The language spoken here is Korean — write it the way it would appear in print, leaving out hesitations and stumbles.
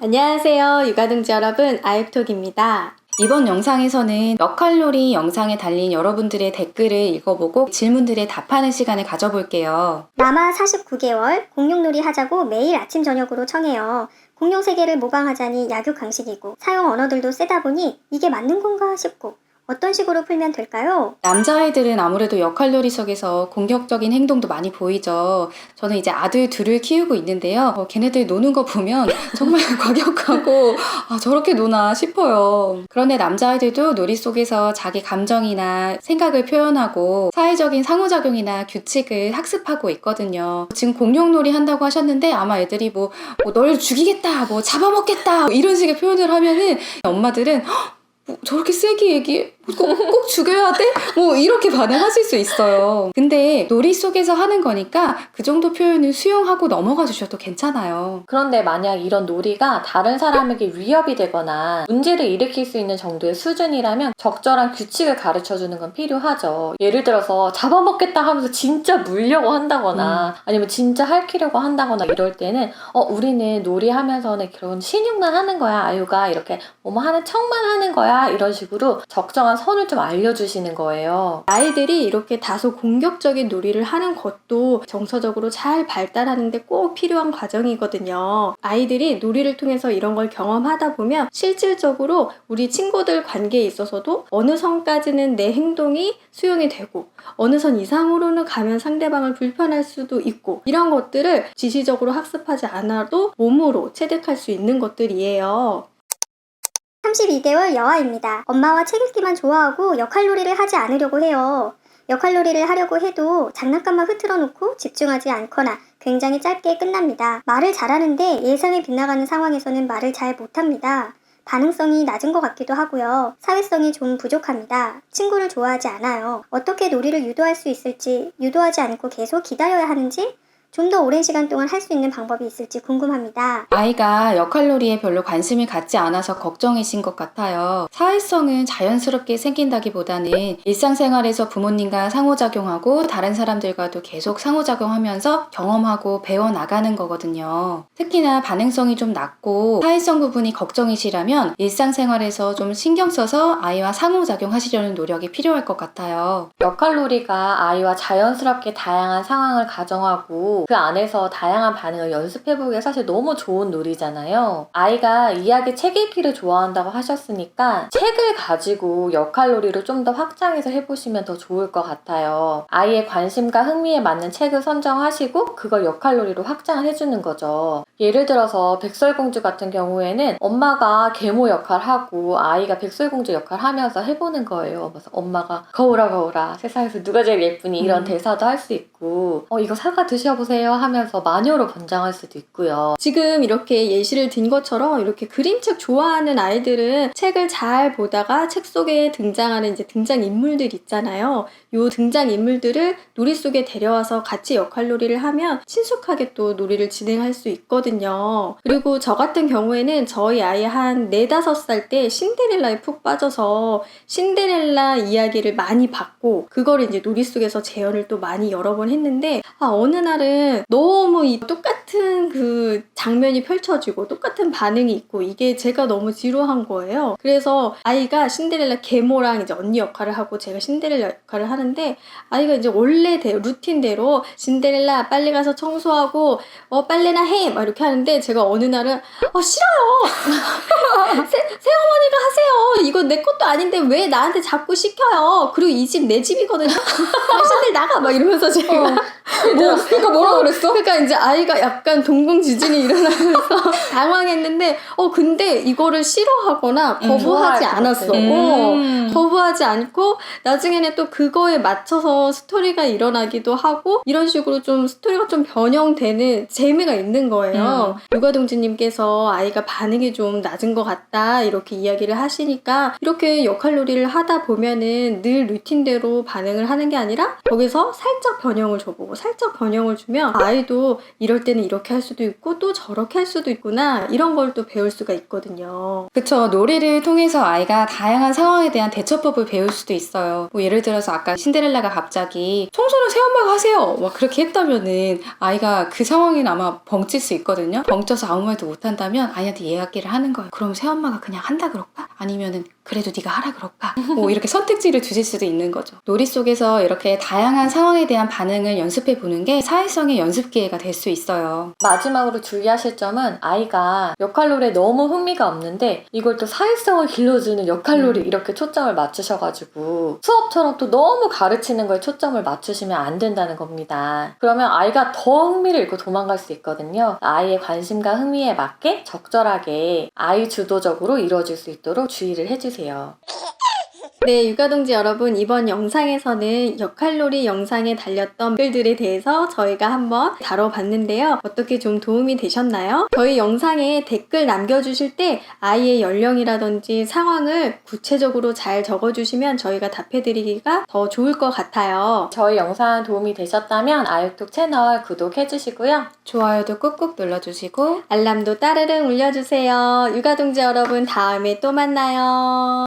안녕하세요 육아둥지 여러분, 아육톡입니다. 이번 영상에서는 역할놀이 영상에 달린 여러분들의 댓글을 읽어보고 질문들에 답하는 시간을 가져볼게요. 남아 49개월 공룡놀이 하자고 매일 아침 저녁으로 청해요. 공룡 세계를 모방하자니 약육 강식이고 사용 언어들도 세다 보니 이게 맞는 건가 싶고 어떤 식으로 풀면 될까요? 남자아이들은 아무래도 역할놀이 속에서 공격적인 행동도 많이 보이죠. 저는 이제 아들 둘을 키우고 있는데요. 걔네들 노는 거 보면 정말 과격하고 저렇게 노나 싶어요. 그런데 남자아이들도 놀이 속에서 자기 감정이나 생각을 표현하고 사회적인 상호작용이나 규칙을 학습하고 있거든요. 지금 공룡놀이 한다고 하셨는데 아마 애들이 널 죽이겠다, 잡아먹겠다 이런 식의 표현을 하면은 엄마들은 저렇게 세게 얘기해? 꼭 죽여야 돼? 이렇게 반응하실 수 있어요. 근데 놀이 속에서 하는 거니까 그 정도 표현을 수용하고 넘어가 주셔도 괜찮아요. 그런데 만약 이런 놀이가 다른 사람에게 위협이 되거나 문제를 일으킬 수 있는 정도의 수준이라면 적절한 규칙을 가르쳐주는 건 필요하죠. 예를 들어서 잡아먹겠다 하면서 진짜 물려고 한다거나 아니면 진짜 핥히려고 한다거나 이럴 때는 우리는 놀이하면서는 그런 신용만 하는 거야, 아유가. 이렇게 하는 척만 하는 거야, 이런 식으로 적정한 선을 좀 알려주시는 거예요. 아이들이 이렇게 다소 공격적인 놀이를 하는 것도 정서적으로 잘 발달하는데 꼭 필요한 과정이거든요. 아이들이 놀이를 통해서 이런 걸 경험하다 보면 실질적으로 우리 친구들 관계에 있어서도 어느 선까지는 내 행동이 수용이 되고 어느 선 이상으로는 가면 상대방을 불편할 수도 있고, 이런 것들을 지시적으로 학습하지 않아도 몸으로 체득할 수 있는 것들이에요. 32개월 여아입니다. 엄마와 책 읽기만 좋아하고 역할놀이를 하지 않으려고 해요. 역할놀이를 하려고 해도 장난감만 흐트러 놓고 집중하지 않거나 굉장히 짧게 끝납니다. 말을 잘하는데 예상에 빗나가는 상황에서는 말을 잘 못합니다. 반응성이 낮은 것 같기도 하고요. 사회성이 좀 부족합니다. 친구를 좋아하지 않아요. 어떻게 놀이를 유도할 수 있을지, 유도하지 않고 계속 기다려야 하는지, 좀 더 오랜 시간 동안 할 수 있는 방법이 있을지 궁금합니다. 아이가 역할놀이에 별로 관심을 갖지 않아서 걱정이신 것 같아요. 사회성은 자연스럽게 생긴다기보다는 일상생활에서 부모님과 상호작용하고 다른 사람들과도 계속 상호작용하면서 경험하고 배워나가는 거거든요. 특히나 반응성이 좀 낮고 사회성 부분이 걱정이시라면 일상생활에서 좀 신경 써서 아이와 상호작용하시려는 노력이 필요할 것 같아요. 역할놀이가 아이와 자연스럽게 다양한 상황을 가정하고 그 안에서 다양한 반응을 연습해보기에 사실 너무 좋은 놀이잖아요. 아이가 이야기 책 읽기를 좋아한다고 하셨으니까 책을 가지고 역할놀이를 좀 더 확장해서 해보시면 더 좋을 것 같아요. 아이의 관심과 흥미에 맞는 책을 선정하시고 그걸 역할놀이로 확장을 해주는 거죠. 예를 들어서 백설공주 같은 경우에는 엄마가 계모 역할을 하고 아이가 백설공주 역할을 하면서 해보는 거예요. 그래서 엄마가 거울아 거울아 세상에서 누가 제일 예쁘니 이런 대사도 할 수 있고 이거 사과 드셔보세요 하면서 마녀로 번장할 수도 있고요. 지금 이렇게 예시를 든 것처럼 이렇게 그림책 좋아하는 아이들은 책을 잘 보다가 책 속에 등장하는 이제 등장인물들 있잖아요. 요 등장인물들을 놀이 속에 데려와서 같이 역할놀이를 하면 친숙하게 또 놀이를 진행할 수 있거든요. 그리고 저 같은 경우에는 저희 아이 한 4, 5살 때 신데렐라에 푹 빠져서 신데렐라 이야기를 많이 봤고 그거를 이제 놀이 속에서 재현을 또 많이 여러 번 했는데 어느 날은 너무 이 똑같은 그 장면이 펼쳐지고 똑같은 반응이 있고 이게 제가 너무 지루한 거예요. 그래서 아이가 신데렐라 계모랑 이제 언니 역할을 하고 제가 신데렐라 역할을 하는데 아이가 이제 원래 루틴대로 신데렐라 빨리 가서 청소하고 빨래나 해 막 이렇게 하는데 제가 어느 날은 싫어요. 새어머니가 하세요. 이거 내 것도 아닌데 왜 나한테 자꾸 시켜요. 그리고 이 집 내 집이거든요. 당신들 나가 막 이러면서 제가 그러니까 뭐라 그랬어? 그러니까 이제 아이가 약간 동공지진이 일어나면서 당황했는데 근데 이거를 싫어하거나 거부하지 않았어. 거부하지 않고 나중에는 또 그거에 맞춰서 스토리가 일어나기도 하고 이런 식으로 좀 스토리가 좀 변형되는 재미가 있는 거예요. 육아동지님께서 아이가 반응이 좀 낮은 것 같다 이렇게 이야기를 하시니까 이렇게 역할놀이를 하다 보면은 늘 루틴대로 반응을 하는 게 아니라 거기서 살짝 변형을 줘보고 뭐 살짝 변형을 주면 아이도 이럴 때는 이렇게 할 수도 있고 또 저렇게 할 수도 있구나 이런 걸 또 배울 수가 있거든요. 그쵸. 놀이를 통해서 아이가 다양한 상황에 대한 대처법을 배울 수도 있어요. 뭐 예를 들어서 아까 신데렐라가 갑자기 청소는 새엄마가 하세요! 막 그렇게 했다면은 아이가 그 상황에는 아마 벙찔 수 있거든요. 벙쪄서 아무 말도 못한다면 아이한테 이야기를 하는 거예요. 그럼 새엄마가 그냥 한다 그럴까? 아니면은 그래도 네가 하라 그럴까? 뭐 이렇게 선택지를 주실 수도 있는 거죠. 놀이 속에서 이렇게 다양한 상황에 대한 반응을 연습해 보는 게 사회성의 연습 기회가 될 수 있어요. 마지막으로 주의하실 점은 아이가 역할놀이에 너무 흥미가 없는데 이걸 또 사회성을 길러주는 역할놀이 이렇게 초점을 맞추셔가지고 수업처럼 또 너무 가르치는 거에 초점을 맞추시면 안 된다는 겁니다. 그러면 아이가 더 흥미를 잃고 도망갈 수 있거든요. 아이의 관심과 흥미에 맞게 적절하게 아이 주도적으로 이루어질 수 있도록 주의를 해주세요. 네, 육아동지 여러분, 이번 영상에서는 역할놀이 영상에 달렸던 글들에 대해서 저희가 한번 다뤄봤는데요. 어떻게 좀 도움이 되셨나요? 저희 영상에 댓글 남겨주실 때 아이의 연령이라든지 상황을 구체적으로 잘 적어주시면 저희가 답해드리기가 더 좋을 것 같아요. 저희 영상 도움이 되셨다면 아육톡 채널 구독해주시고요. 좋아요도 꾹꾹 눌러주시고 알람도 따르릉 울려주세요. 육아동지 여러분, 다음에 또 만나요.